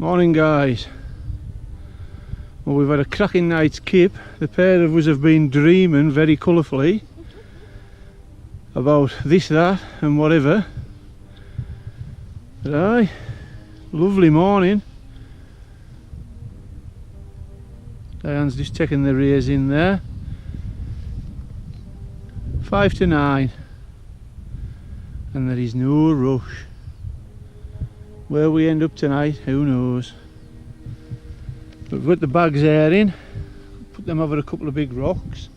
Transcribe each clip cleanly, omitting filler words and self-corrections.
Morning guys. Well, we've had a cracking night's kip. The pair of us have been dreaming very colourfully about this, that and whatever. But aye, lovely morning. Diane's just taking the rays in there. 5 to 9 and there is no rush. Where we end up tonight, who knows. But we've got the bags there in, put them over a couple of big rocks,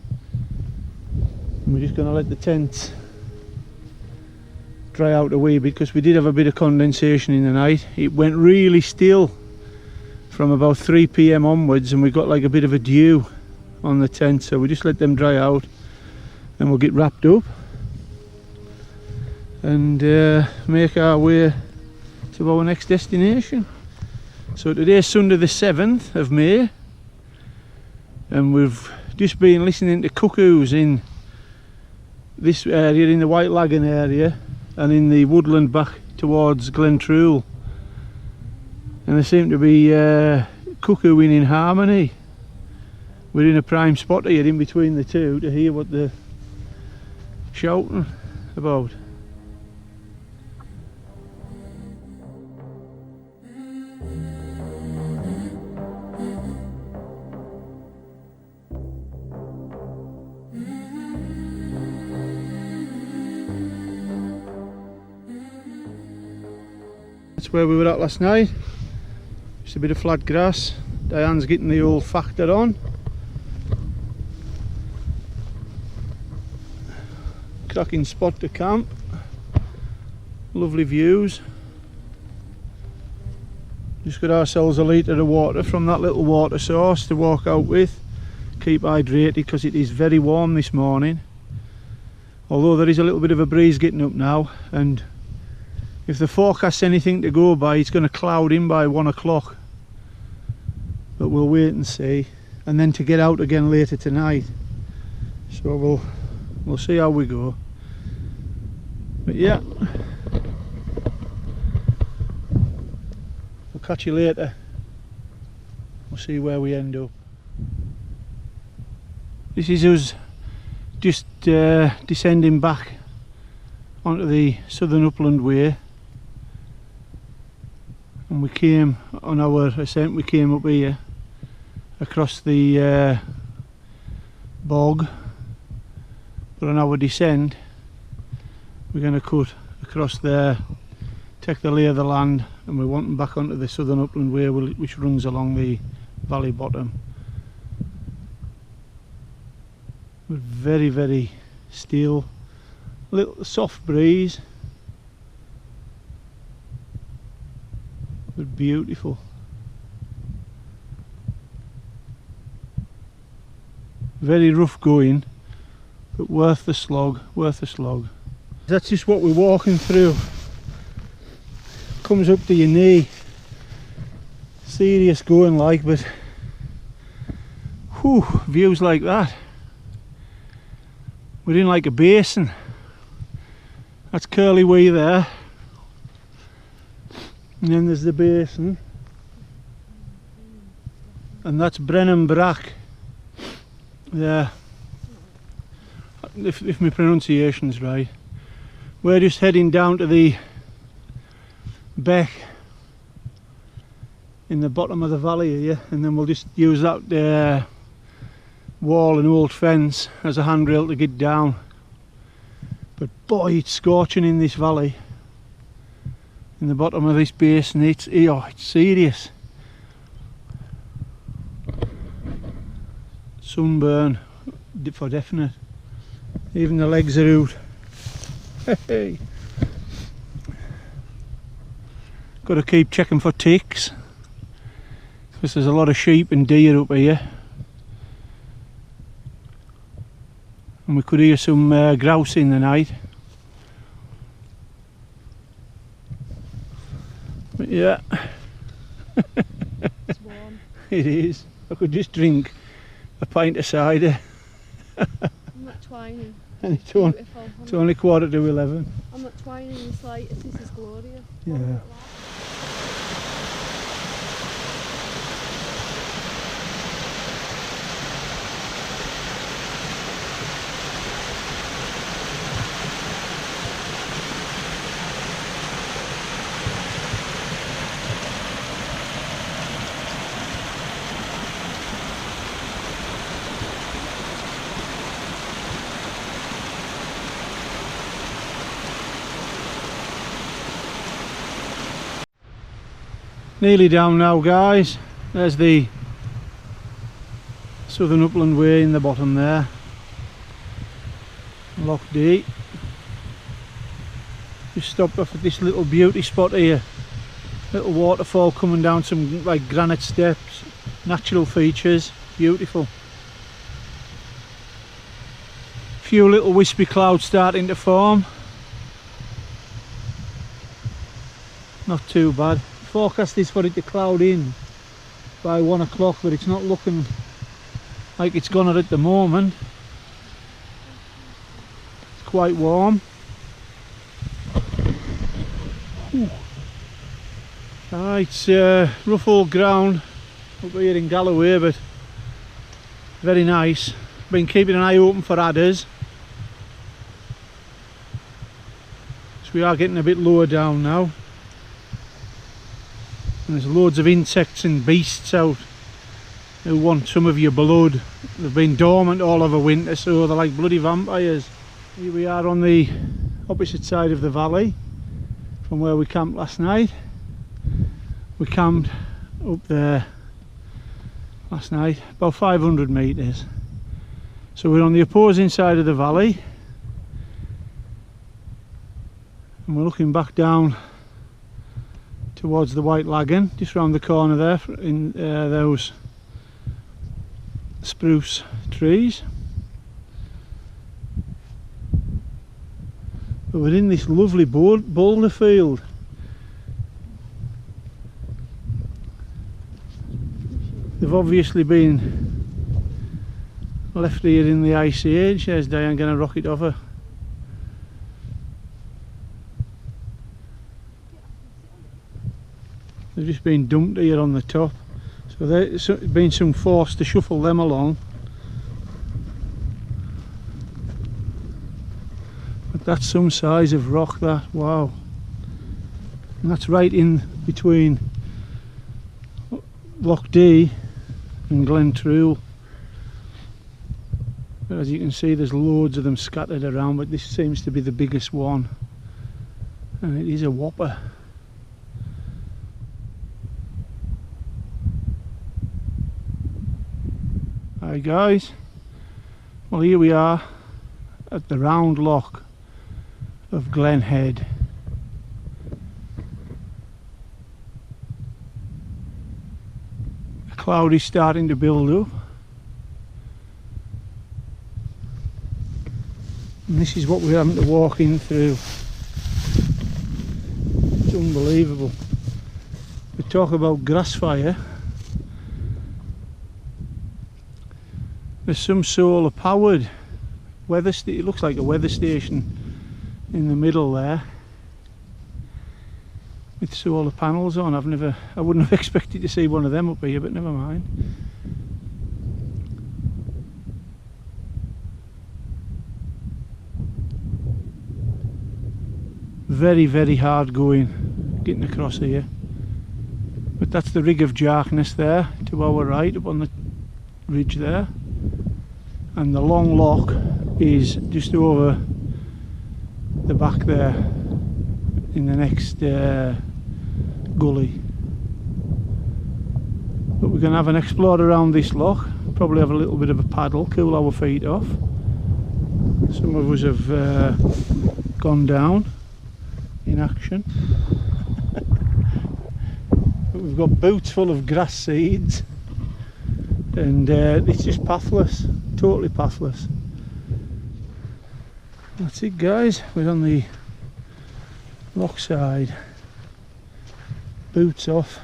and we're just going to let the tents dry out a wee bit, because we did have a bit of condensation in the night. It went really still from about 3 PM onwards, and we got like a bit of a dew on the tent, so we just let them dry out and we'll get wrapped up and make our way to our next destination. So today's Sunday the 7th of May, and we've just been listening to cuckoos in this area, in the White Lagoon area and in the woodland back towards Glen Trool, and they seem to be cuckooing in harmony. We're in a prime spot here in between the two to hear what they're shouting about. That's where we were at last night. Just a bit of flat grass. Diane's getting the old factor on. Cracking spot to camp. Lovely views. Just got ourselves a litre of water from that little water source to walk out with. Keep hydrated because it is very warm this morning. Although there is a little bit of a breeze getting up now, and if the forecast's anything to go by, it's going to cloud in by 1 o'clock. But we'll wait and see, and then to get out again later tonight. So we'll see how we go. But yeah, we'll catch you later. We'll see where we end up. This is us just descending back onto the southern upland way, and we came on our ascent, we came up here across the bog, but on our descent we're going to cut across there, take the lay of the land, and we're wanting back onto the southern upland way which runs along the valley bottom. But very, very still, a little soft breeze, but beautiful. Very rough going, but worth the slog, worth the slog. That's just what we're walking through. Comes up to your knee. Serious going like, but whew, views like that. We're in like a basin. That's Craiglee there. And then there's the basin. And that's Brennan Brack. There. If my pronunciation's right. We're just heading down to the beck in the bottom of the valley here, and then we'll just use that wall and old fence as a handrail to get down. But boy, it's scorching in this valley, in the bottom of this basin. It's serious. Sunburn for definite. Even the legs are out. Hey. Got to keep checking for ticks, because there's a lot of sheep and deer up here, and we could hear some grouse in the night. But yeah, it's warm. It is. I could just drink a pint of cider. I'm not twining. And it's only 11:15. I'm not twining in the slightest. This is glorious. Yeah. Nearly down now, guys. There's the Southern Upland Way in the bottom there. Loch D. Just stopped off at this little beauty spot here. Little waterfall coming down some like granite steps. Natural features. Beautiful. Few little wispy clouds starting to form. Not too bad. Forecast is for it to cloud in by 1 o'clock, but it's not looking like it's gonna at the moment. It's quite warm. It's rough old ground up here in Galloway, but very nice. Been keeping an eye open for adders. So we are getting a bit lower down now. And there's loads of insects and beasts out who want some of your blood. They've been dormant all over winter, so they're like bloody vampires. Here we are on the opposite side of the valley from where we camped last night. We camped up there last night, about 500 metres. So we're on the opposing side of the valley and we're looking back down towards the White Lagoon, just round the corner there in those spruce trees. But we're in this lovely boulder field. They've obviously been left here in the Ice Age. There's Diane going to rock it over. They've just been dumped here on the top, so there's been some force to shuffle them along. But that's some size of rock, that, wow. And that's right in between Loch D and Glen Trool. But as you can see, there's loads of them scattered around, but this seems to be the biggest one, and it is a whopper. Hi guys, well here we are at the Round Loch of Glenhead. The cloud is starting to build up, and this is what we're having to walk in through. It's unbelievable. We talk about grass fire. There's some solar powered weather station. It looks like a weather station in the middle there with solar panels on. I wouldn't have expected to see one of them up here, but never mind. Very, very hard going getting across here. But that's the rig of Jarkness there to our right, up on the ridge there. And the Long Loch is just over the back there in the next gully. But we're going to have an explore around this loch, probably have a little bit of a paddle, cool our feet off. Some of us have gone down in action. But we've got boots full of grass seeds, and it's just pathless. Totally pathless. That's it guys, we're on the loch side. Boots off,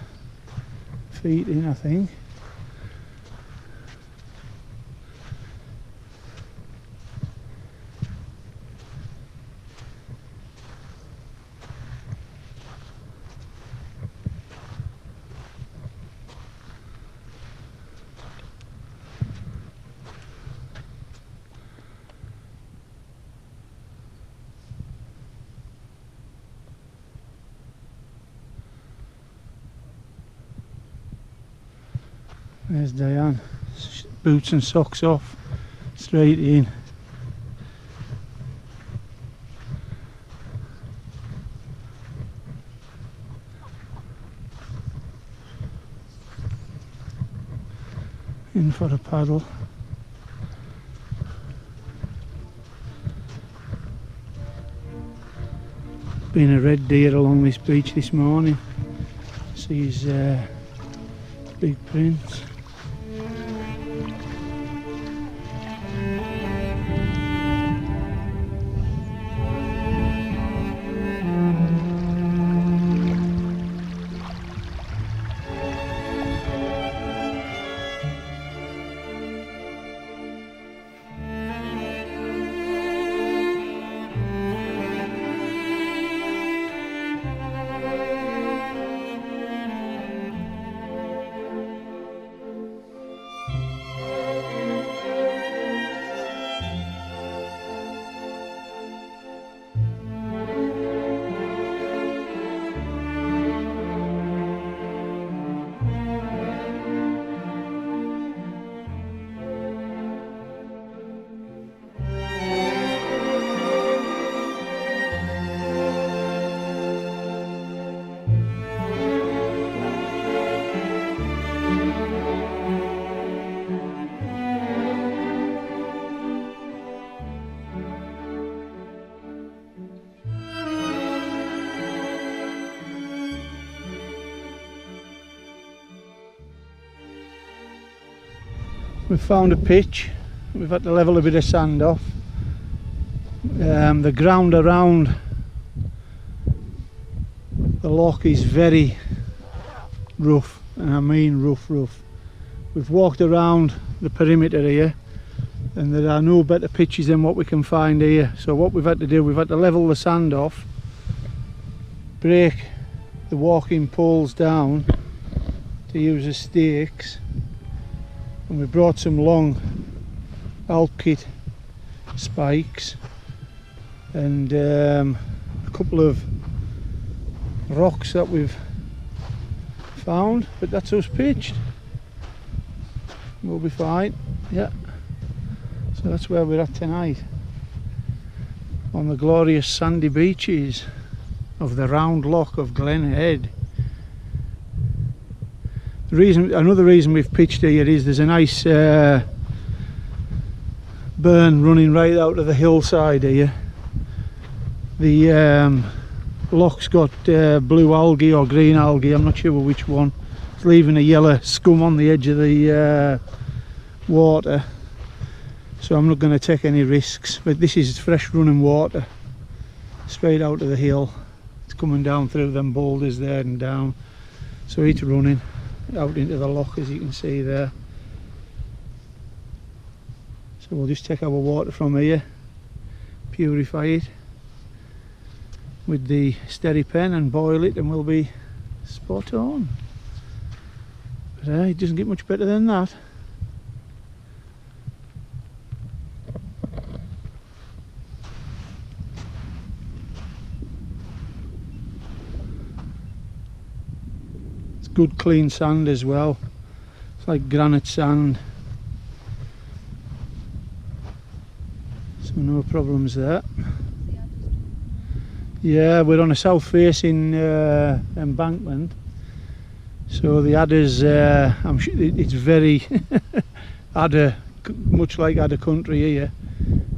feet in I think. There's Diane, boots and socks off, straight in. in for a paddle. Been a red deer along this beach this morning. See his big prints. We've found a pitch. We've had to level a bit of sand off. The ground around the loch is very rough, and I mean rough. We've walked around the perimeter here and there are no better pitches than what we can find here. So what we've had to do, we've had to level the sand off, break the walking poles down to use as stakes, and we brought some long Alp kit spikes and a couple of rocks that we've found, but that's us pitched. We'll be fine. Yeah, so that's where we're at tonight, on the glorious sandy beaches of the Round Loch of Glenhead. Another reason we've pitched here is there's a nice burn running right out of the hillside here. The loch's got blue algae or green algae, I'm not sure which one. It's leaving a yellow scum on the edge of the water, so I'm not going to take any risks. But this is fresh running water straight out of the hill. It's coming down through them boulders there and down, so it's running out into the loch, as you can see there. So we'll just take our water from here, purify it with the steady pen and boil it, and we'll be spot on. But it doesn't get much better than that. Good clean sand as well. It's like granite sand, so no problems there. Yeah, we're on a south facing embankment, so the adders, I'm sure it's very adder, much like adder country here.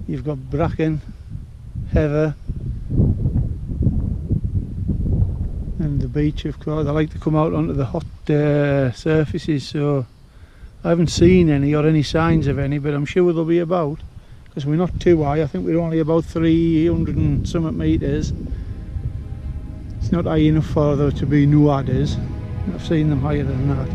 You've got bracken, heather, and the beach, of course. They like to come out onto the hot surfaces, so I haven't seen any or any signs of any, but I'm sure they'll be about, because we're not too high. I think we're only about 300 and something metres. It's not high enough for there to be no adders. I've seen them higher than that.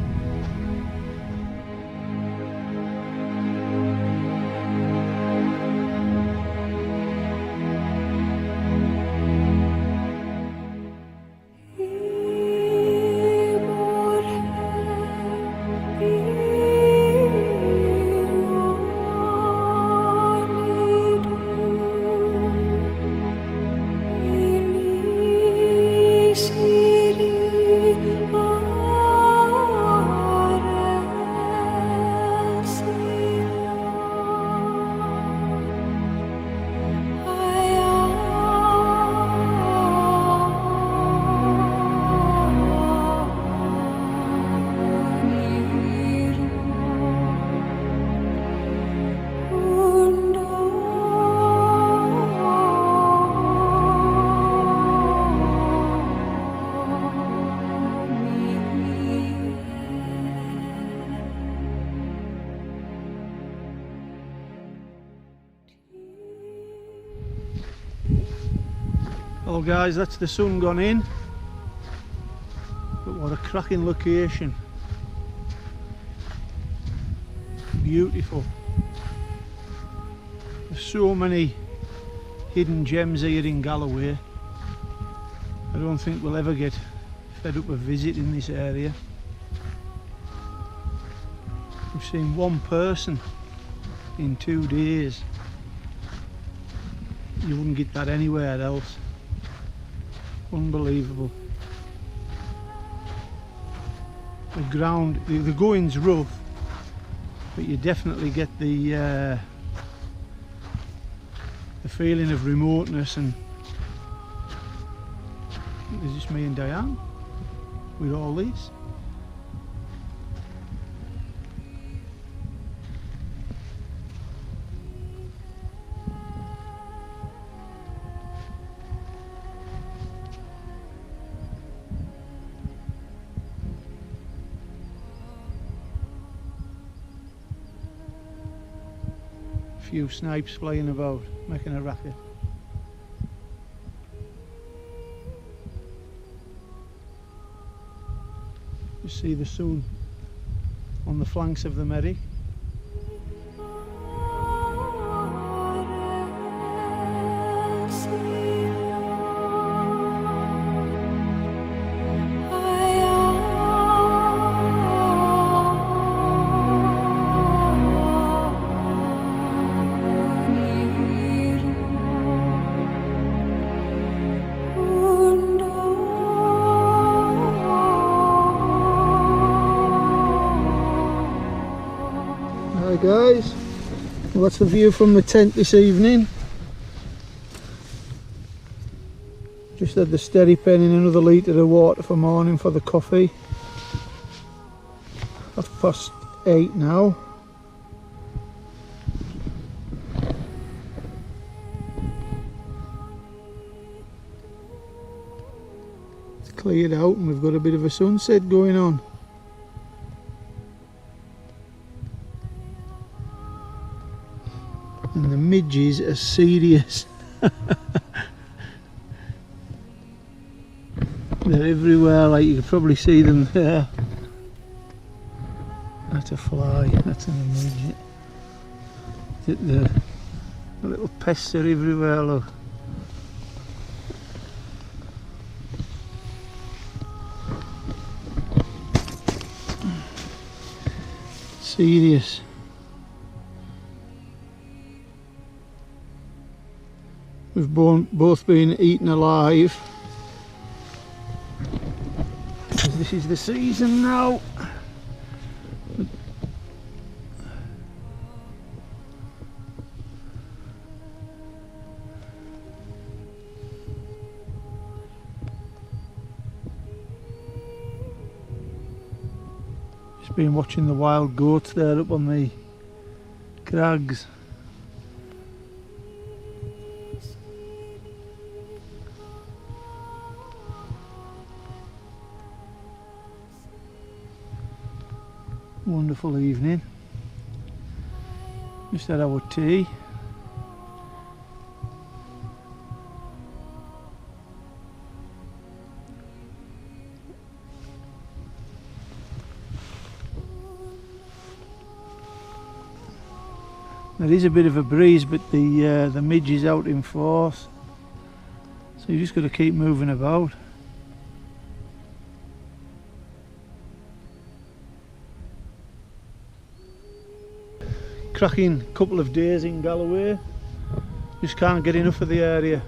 Well guys, that's the sun gone in, but what a cracking location. Beautiful. There's so many hidden gems here in Galloway. I don't think we'll ever get fed up of visiting this area. We've seen one person in 2 days. You wouldn't get that anywhere else. Unbelievable. The ground, the going's rough, but you definitely get the feeling of remoteness. And is this me and Diane with all this? Few snipes flying about, making a racket. You see the sun on the flanks of the Merry. Hi guys, well, that's the view from the tent this evening. Just had the steady pen in another litre of water for morning for the coffee. 8:30 now. It's cleared out and we've got a bit of a sunset going on. And the midges are serious. They're everywhere, like you can probably see them there. That's a fly, that's an midget. The little pests are everywhere, look. Serious. We've both been eaten alive. This is the season now. Just been watching the wild goats there up on the crags. Wonderful evening. Just had our tea. There is a bit of a breeze, but the midge is out in force, so you just got to keep moving about. Cracking couple of days in Galloway, just can't get enough of the area.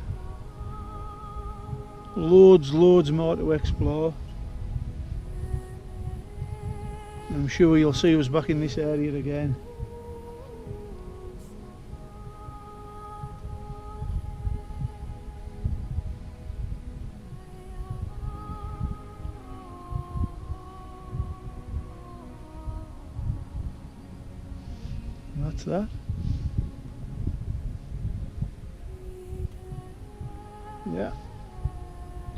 Loads more to explore. I'm sure you'll see us back in this area again. That's that. Yeah.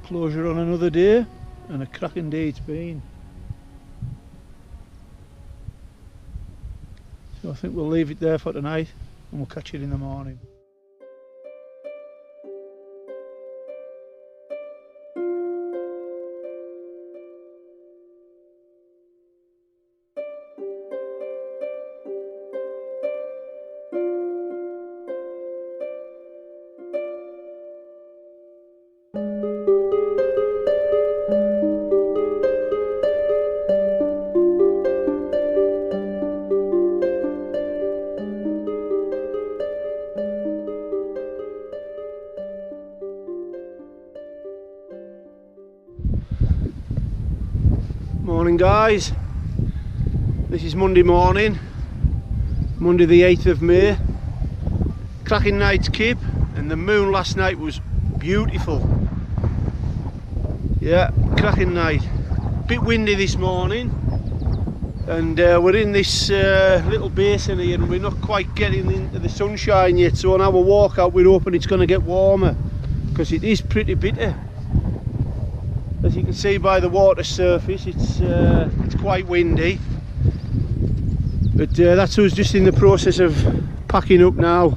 Closure on another day, and a cracking day it's been. So I think we'll leave it there for tonight and we'll catch it in the morning. Morning guys, this is Monday morning, Monday the 8th of May. Cracking night's kip, and the moon last night was beautiful. Yeah, cracking night. Bit windy this morning, and we're in this little basin here and we're not quite getting into the sunshine yet, so on our walk out we're hoping it's going to get warmer, because it is pretty bitter. As you can see by the water surface, it's quite windy. But that's us just in the process of packing up now.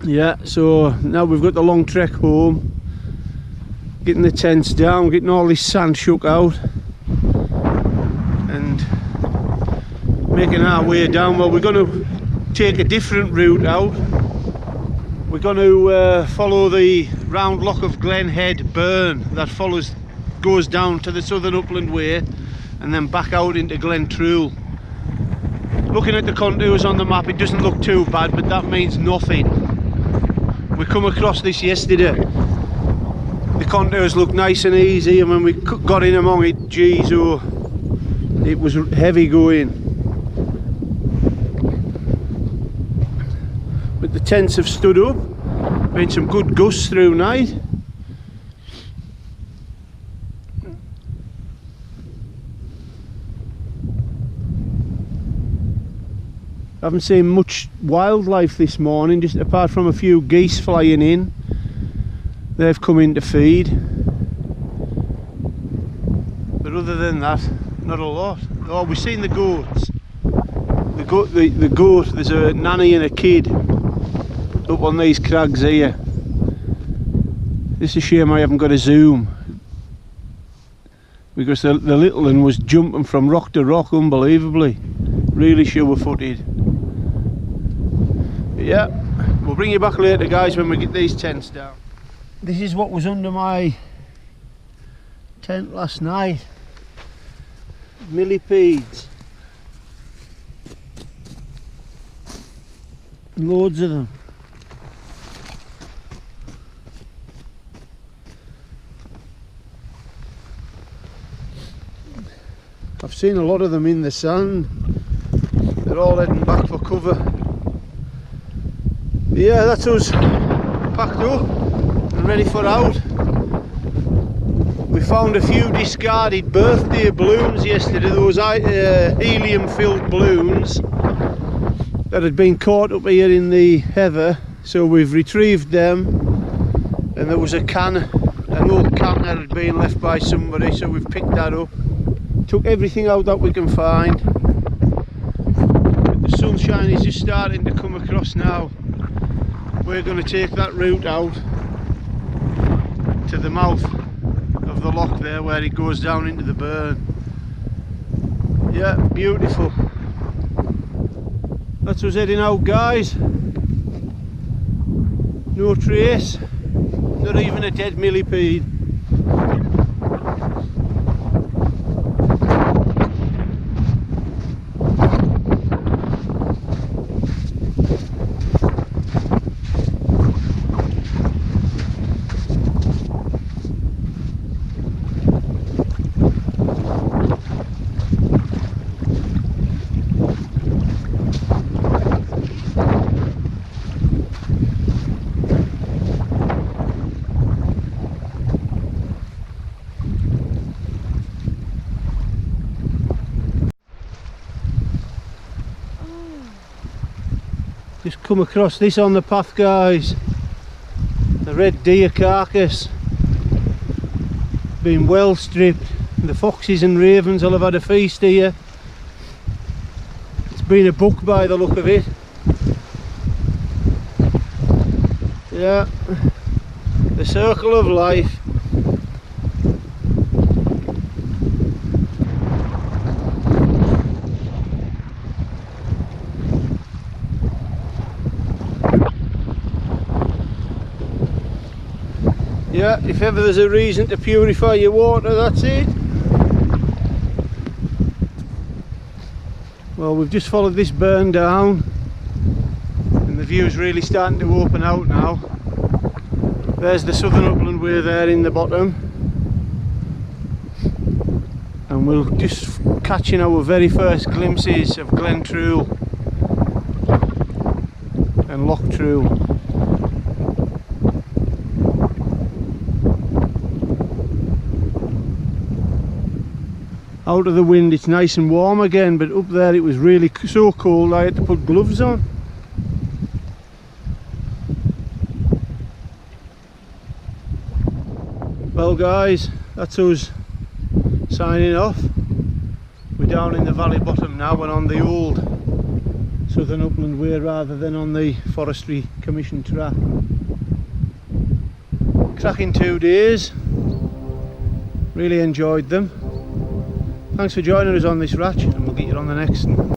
Yeah, so now we've got the long trek home, getting the tents down, getting all this sand shook out, and making our way down. Well, we're going to take a different route out. We're going to follow the Round Loch of Glenhead Burn that goes down to the southern upland way and then back out into Glen Trool. Looking at the contours on the map, it doesn't look too bad, but that means nothing. We come across this yesterday. The contours look nice and easy, and when we got in among it, geez, oh, it was heavy going. But the tents have stood up, made some good gusts through night. I haven't seen much wildlife this morning, just apart from a few geese flying in. They've come in to feed. But other than that, not a lot. Oh, we've seen the goats. The goat, there's a nanny and a kid up on these crags here. It's a shame I haven't got a zoom, because the little one was jumping from rock to rock unbelievably, really sure-footed. But yeah, we'll bring you back later guys when we get these tents down. This is what was under my tent last night. Millipedes, loads of them. I've seen a lot of them in the sand. They're all heading back for cover. Yeah, that's us packed up and ready for out. We found a few discarded birthday balloons yesterday, those helium filled balloons that had been caught up here in the heather, so we've retrieved them. And there was an old can that had been left by somebody, so we've picked that up. Took everything out that we can find. But the sunshine is just starting to come across now. We're going to take that route out to the mouth of the loch there, where it goes down into the burn. Yeah, beautiful. That's us heading out guys. No trace, not even a dead millipede. Just come across this on the path guys, the red deer carcass, been well stripped. The foxes and ravens will have had a feast here. It's been a buck by the look of it. Yeah, the circle of life. Yeah, if ever there's a reason to purify your water, that's it. Well, we've just followed this burn down and the view's really starting to open out now. There's the southern upland way there in the bottom. and we'll just catching our very first glimpses of Glen Trool and Loch Trool. Out of the wind it's nice and warm again, but up there it was really so cold I had to put gloves on. Well guys, that's us signing off. We're down in the valley bottom now and on the old Southern Upland Way rather than on the Forestry Commission track. Cracking 2 days, really enjoyed them. Thanks for joining us on this ratch, and we'll get you on the next one.